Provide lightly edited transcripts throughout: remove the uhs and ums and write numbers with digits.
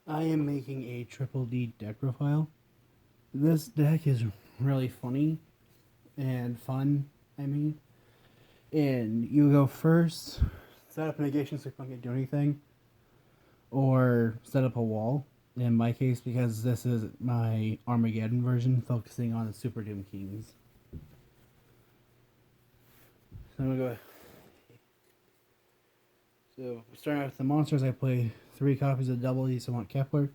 I am making a triple D deck profile. This deck is really funny and fun. I mean, and you go first, set up negation so you can't do anything, or set up a wall. In my case, because this is my Armageddon version, focusing on the Super Doom Kings. So I'm gonna go. So starting out with the monsters, I play 3 copies of Double D Savant Kepler.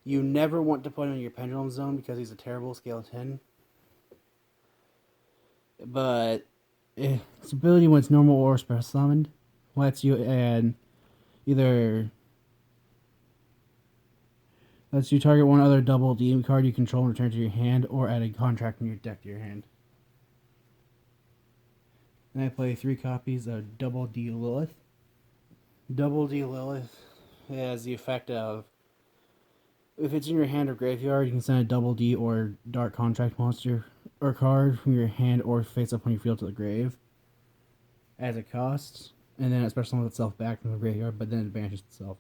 You never want to put him in your Pendulum Zone because he's a terrible scale 10. But its ability when it's normal or special summoned lets you add either lets you target one other double D card you control and return to your hand, or add a contract from your deck to your hand. Then I play 3 copies of Double D Lilith. Double D Lilith has the effect of, if it's in your hand or graveyard, you can send a Double D or Dark Contract monster or card from your hand or face up on your field to the grave as a cost, and then it special summons itself back from the graveyard, but then it banishes itself.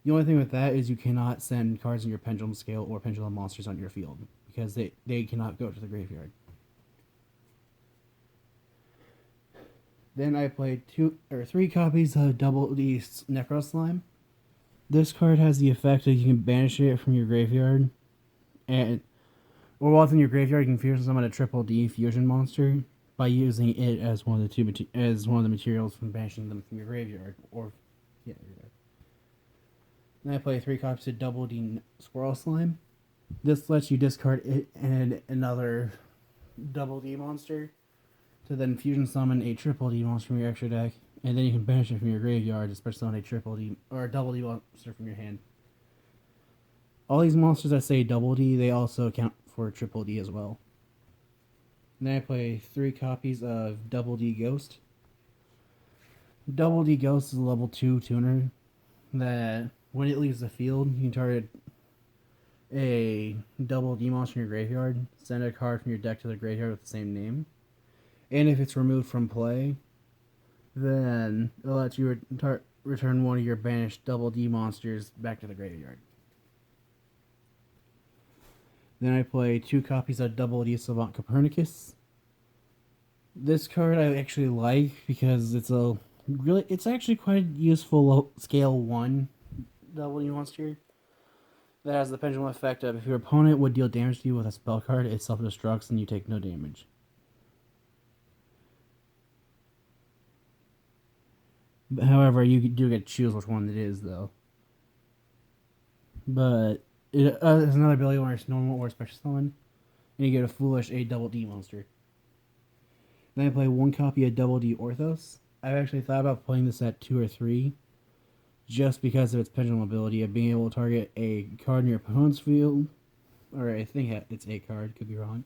The only thing with that is you cannot send cards in your Pendulum Scale or Pendulum monsters on your field because they cannot go to the graveyard. Then I played 3 copies of Double D Necro Slime. This card has the effect that you can banish it from your graveyard, and or while it's in your graveyard, you can fusion summon a triple D fusion monster by using it as one of the materials from banishing them from your graveyard. Or yeah, then I play 3 copies of Double D Squirrel Slime. This lets you discard it and another Double D monster to then fusion summon a triple D monster from your extra deck, and then you can banish it from your graveyard to special summon a triple D or a Double D monster from your hand. All these monsters that say Double D, they also count for triple D as well. And then I play 3 copies of Double D Ghost. Double D Ghost is a level 2 tuner that when it leaves the field, you can target a Double D monster in your graveyard, send a card from your deck to the graveyard with the same name, and if it's removed from play, then it lets you return one of your banished Double D monsters back to the graveyard. Then I play 2 copies of Double D Savant Copernicus. This card I actually like because it's actually quite a useful scale 1 Double D monster that has the pendulum effect of, if your opponent would deal damage to you with a spell card, it self-destructs and you take no damage. However, you do get to choose which one it is, though. But it has another ability where it's normal or special summon, and you get a foolish A Double D monster. Then I play 1 copy of Double D Orthos. I've actually thought about playing this at 2 or 3, just because of its pendulum ability of being able to target a card in your opponent's field, or I think it's a card, could be wrong.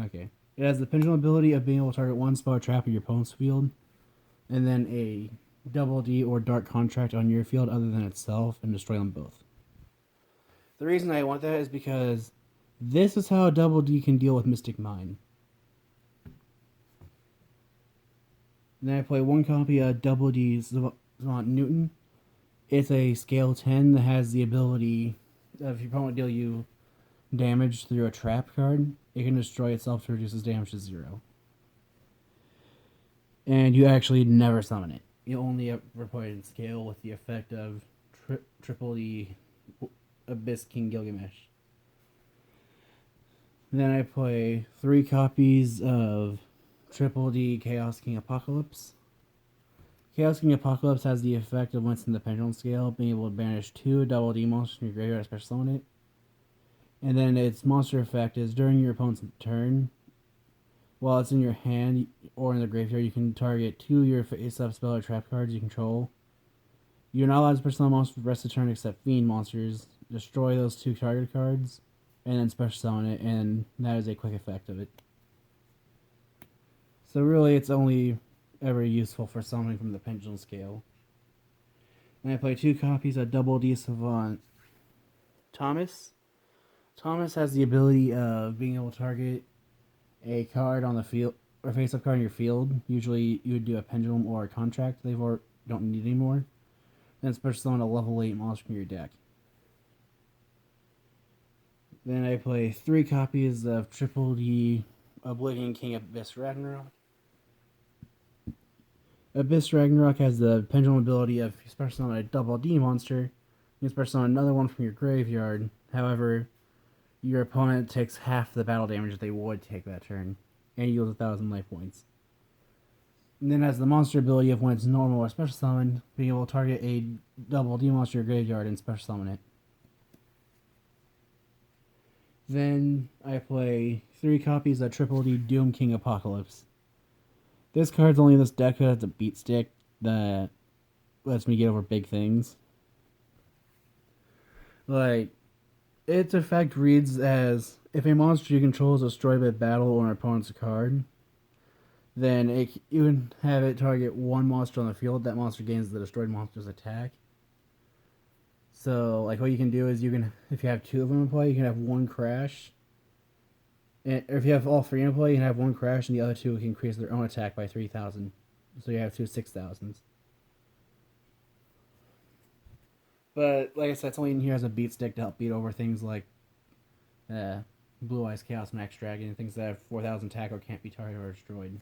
Okay. It has the pendulum ability of being able to target one spell or trap in your opponent's field, and then a Double D or Dark Contract on your field other than itself, and destroy them both. The reason I want that is because this is how Double D can deal with Mystic Mine. Then I play 1 copy of Double D Savant Newton. It's a scale 10 that has the ability of, if your opponent deal you damage through a trap card, it can destroy itself to reduce its damage to 0. And you actually never summon it. You only ever put it in scale with the effect of Triple D Abyss King Gilgamesh. Then I play 3 copies of Triple D Chaos King Apocalypse. Chaos King Apocalypse has the effect of, once in the pendulum scale, being able to banish 2 Double D monsters from your graveyard, special summon it. And then its monster effect is, during your opponent's turn, while it's in your hand or in the graveyard, you can target 2 of your face-up spell or trap cards you control. You're not allowed to special summon monsters for the rest of the turn except fiend monsters. Destroy those 2 target cards, and then special summon it, and that is a quick effect of it. So really, it's only ever useful for summoning from the pendulum scale. And I play 2 copies of Double D Savant Thomas. Thomas has the ability of being able to target a card on the field, or face-up card in your field. Usually you would do a pendulum or a contract. don't need anymore. Then special summon a level 8 monster from your deck. Then I play 3 copies of Triple D Oblivion King Abyss Ragnarok. Abyss Ragnarok has the pendulum ability of special summon a double D monster. You can special summon another one from your graveyard. However, your opponent takes half the battle damage that they would take that turn, and you lose 1,000 life points. And then has the monster ability of when it's normal or special summon, being able to target a double D monster in your graveyard and special summon it. Then I play 3 copies of Triple D Doom King Apocalypse. This card's only in this deck because it's a beat stick that lets me get over big things. Like, its effect reads as, if a monster you control is destroyed by battle or an opponent's card, then you can have it target one monster on the field. That monster gains the destroyed monster's attack. So, like, what you can do is if you have 2 of them in play, you can have 1 crash. And if you have all 3 in play, you can have 1 crash, and the other 2 can increase their own attack by 3,000. So you have 2 6,000s. But, like I said, it's only in here as a beat stick to help beat over things like Blue Eyes Chaos Max Dragon, things that have 4,000 attack or can't be targeted or destroyed.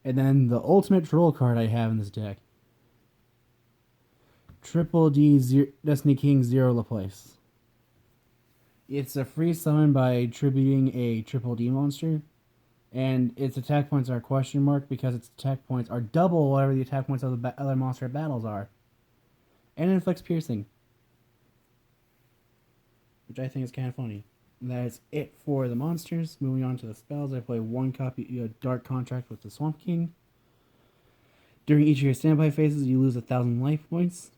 And then the ultimate troll card I have in this deck. Triple D Destiny King Zero Laplace. It's a free summon by tributing a Triple D monster, and its attack points are question mark because its attack points are double whatever the attack points of the other monster battles are. And it inflicts piercing, which I think is kind of funny. And that is it for the monsters. Moving on to the spells, I play 1 copy of Dark Contract with the Swamp King. During each of your standby phases, you lose 1,000 life points.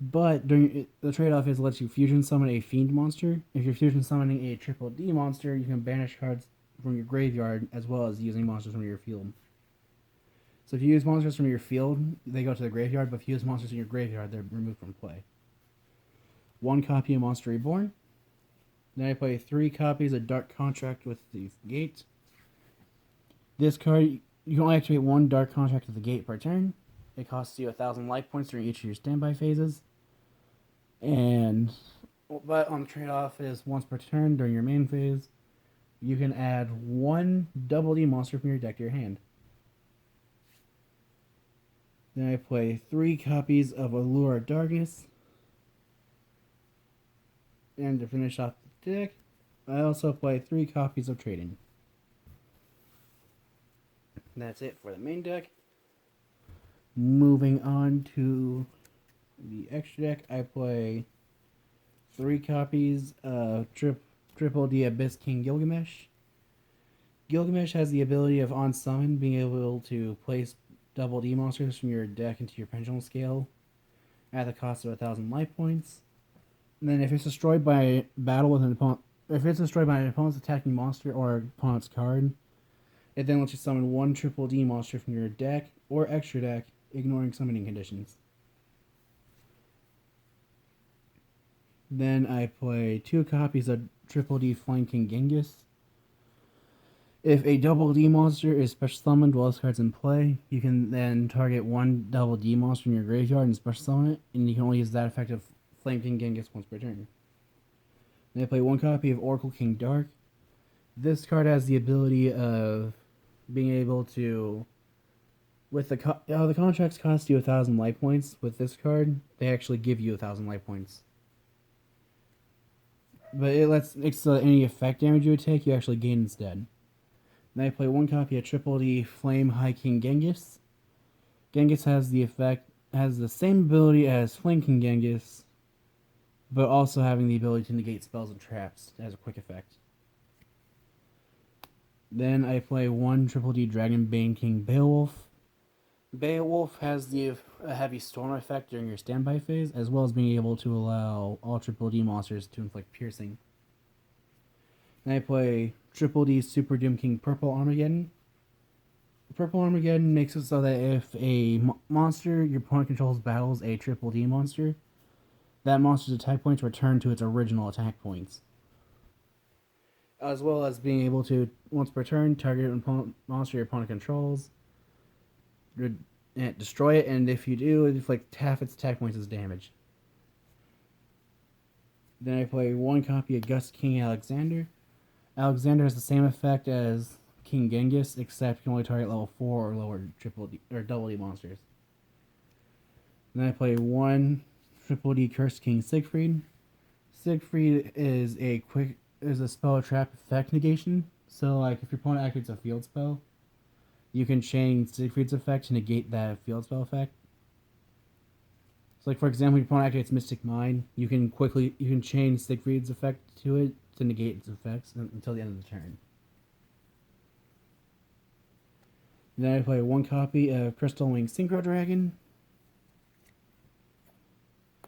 But during the trade-off is it lets you fusion summon a fiend monster. If you're fusion summoning a Triple D monster, you can banish cards from your graveyard as well as using monsters from your field. So if you use monsters from your field, they go to the graveyard, but if you use monsters in your graveyard, they're removed from play. 1 copy of Monster Reborn. Then I play 3 copies of Dark Contract with the Gate. This card, you can only activate 1 Dark Contract with the Gate per turn. It costs you 1,000 life points during each of your standby phases. But on the trade-off is once per turn during your main phase, you can add 1 double D monster from your deck to your hand. Then I play 3 copies of Allure of Darkness. And to finish off the deck, I also play 3 copies of Trading. That's it for the main deck. Moving on to the extra deck, I play 3 copies of Triple D Abyss King Gilgamesh. Gilgamesh has the ability of on summon being able to place double D monsters from your deck into your pendulum scale at the cost of 1,000 life points. And then if it's destroyed by battle with an opponent, if it's destroyed by an opponent's attacking monster or opponent's card, it then lets you summon 1 Triple D monster from your deck or extra deck, ignoring summoning conditions. Then I play 2 copies of Triple D Flame King Genghis. If a double D monster is special summoned while this card's in play, you can then target 1 double D monster in your graveyard and special summon it, and you can only use that effect of Flame King Genghis once per turn. Then I play 1 copy of Oracle King Dark. This card has the ability of being able to, with the contracts cost you 1,000 life points. With this card, they actually give you 1,000 life points. But it's any effect damage you would take, you actually gain instead. Then I play 1 copy of Triple D Flame High King Genghis. Genghis has the same ability as Flame King Genghis, but also having the ability to negate spells and traps as a quick effect. Then I play 1 Triple D Dragonbane King Beowulf. Beowulf has a heavy storm effect during your standby phase, as well as being able to allow all Triple D monsters to inflict piercing. Then I play Triple D Super Doom King Purple Armageddon. Purple Armageddon makes it so that if a monster your opponent controls battles a Triple D monster, that monster's attack points return to its original attack points. As well as being able to, once per turn, target an monster your opponent controls, and destroy it. And if you do, it's like half its attack points is damage. Then I play one copy of Gust King Alexander. Alexander has the same effect as King Genghis, except you can only target level 4 or lower triple D or double D monsters. Then I play one triple D Cursed King Siegfried. Siegfried is a spell trap effect negation. So like if your opponent activates a field spell, you can chain Siegfried's effect to negate that field spell effect. So like for example, your opponent activates Mystic Mine, you can chain Siegfried's effect to it to negate its effects until the end of the turn. Then I play one copy of Crystal Wing Synchro Dragon.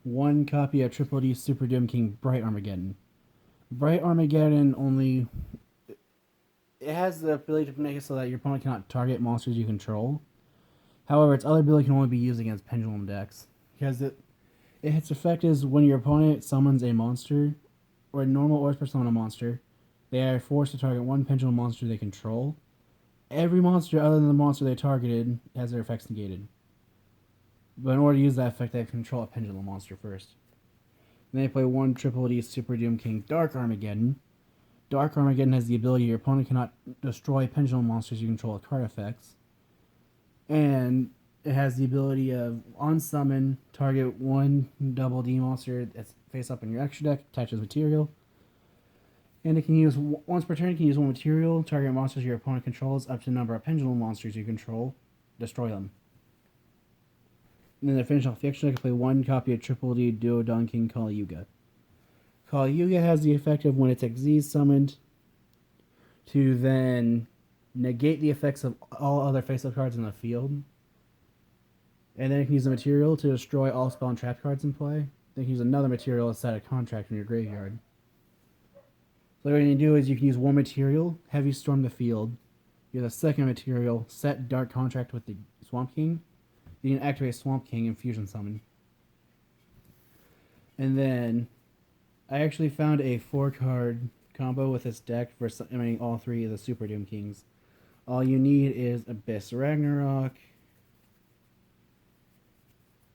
One copy of Triple D Super Doom King Bright Armageddon. Bright Armageddon only it has the ability to make it so that your opponent cannot target monsters you control. However, its other ability can only be used against pendulum decks. Because its effect is when your opponent summons a monster, or a normal or persona monster, they are forced to target one pendulum monster they control. Every monster other than the monster they targeted has their effects negated. But in order to use that effect, they have to control a pendulum monster first. Then they play one Triple D Super Doom King Dark Armageddon. Dark Armageddon has the ability your opponent cannot destroy pendulum monsters you control with card effects. And it has the ability of, on summon, target one double D monster that's face up in your extra deck, attaches material. And it can use, once per turn, it can use one material, target monsters your opponent controls up to the number of pendulum monsters you control, destroy them. And then to finish off the extra deck, I play one copy of Triple D Duodon King Kali Yuga. Kali Yuga has the effect of when it's Xyz summoned to then negate the effects of all other face-up cards in the field. And then it can use the material to destroy all spell and trap cards in play. Then you can use another material to set a contract in your graveyard. So what you can do is you can use one material, Heavy Storm the field. You have the second material, set Dark Contract with the Swamp King. You can activate Swamp King and Fusion Summon. And then I actually found a 4-card combo with this deck for summoning all 3 of the Super Doom Kings. All you need is Abyss Ragnarok.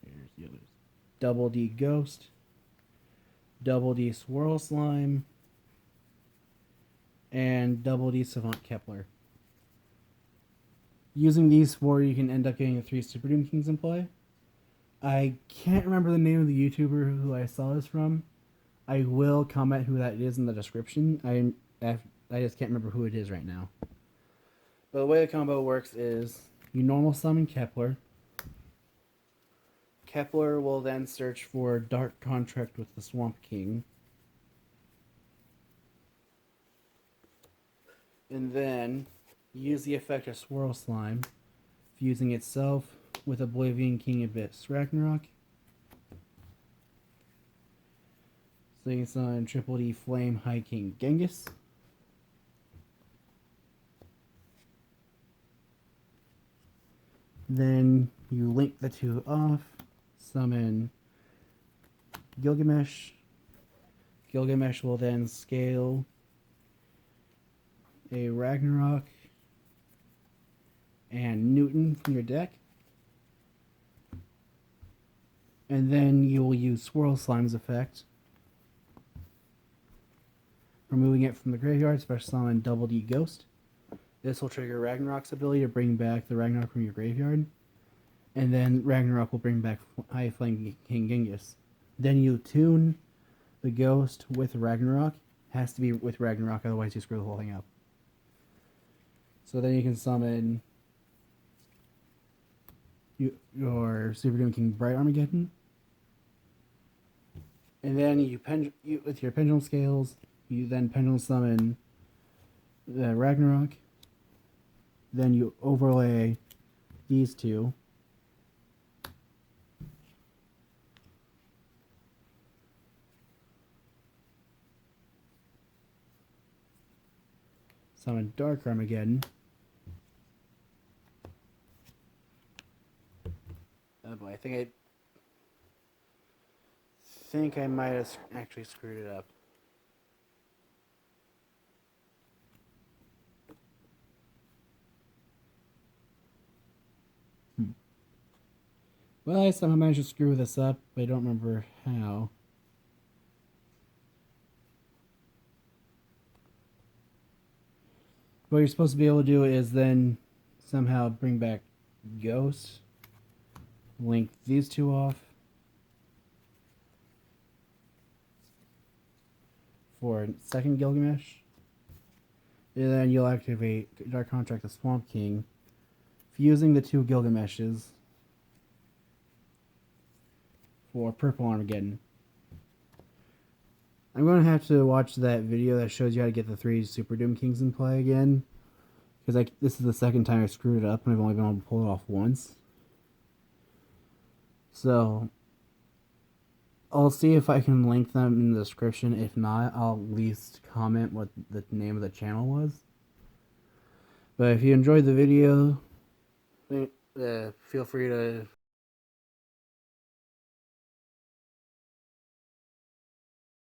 Here's the others. Double D Ghost. Double D Swirl Slime. And Double D Savant Kepler. Using these 4, you can end up getting the 3 Super Doom Kings in play. I can't remember the name of the YouTuber who I saw this from. I will comment who that is in the description. I just can't remember who it is right now. But the way the combo works is you normal summon Kepler. Kepler will then search for Dark Contract with the Swamp King. And then use the effect of Swirl Slime, fusing itself with Oblivion King Abyss Ragnarok. So you can summon Triple D Flame High King Genghis. Then you link the 2 off, summon Gilgamesh. Gilgamesh will then scale a Ragnarok and Newton from your deck. And then you will use Swirl Slime's effect, removing it from the graveyard, special summon Double D Ghost. This will trigger Ragnarok's ability to bring back the Ragnarok from your graveyard. And then Ragnarok will bring back High Flame King Genghis. Then you tune the Ghost with Ragnarok. Has to be with Ragnarok, otherwise you screw the whole thing up. So then you can summon your Super Doom King Bright Armageddon. And then you with your Pendulum Scales, you then Pendulum Summon the Ragnarok. Then you overlay these 2. Summon Dark Armageddon. Oh boy, I think I might have actually screwed it up. Well, I somehow managed to screw this up, but I don't remember how. What you're supposed to be able to do is then somehow bring back Ghost, link these two off for second Gilgamesh, and then you'll activate Dark Contract the Swamp King, fusing the two Gilgameshes for purple Armageddon. I'm going to have to watch that video that shows you how to get the 3 Super Doom Kings in play again, because this is the second time I screwed it up and I've only been able to pull it off once. So I'll see if I can link them in the description. If not, I'll at least comment what the name of the channel was. But if you enjoyed the video, feel free to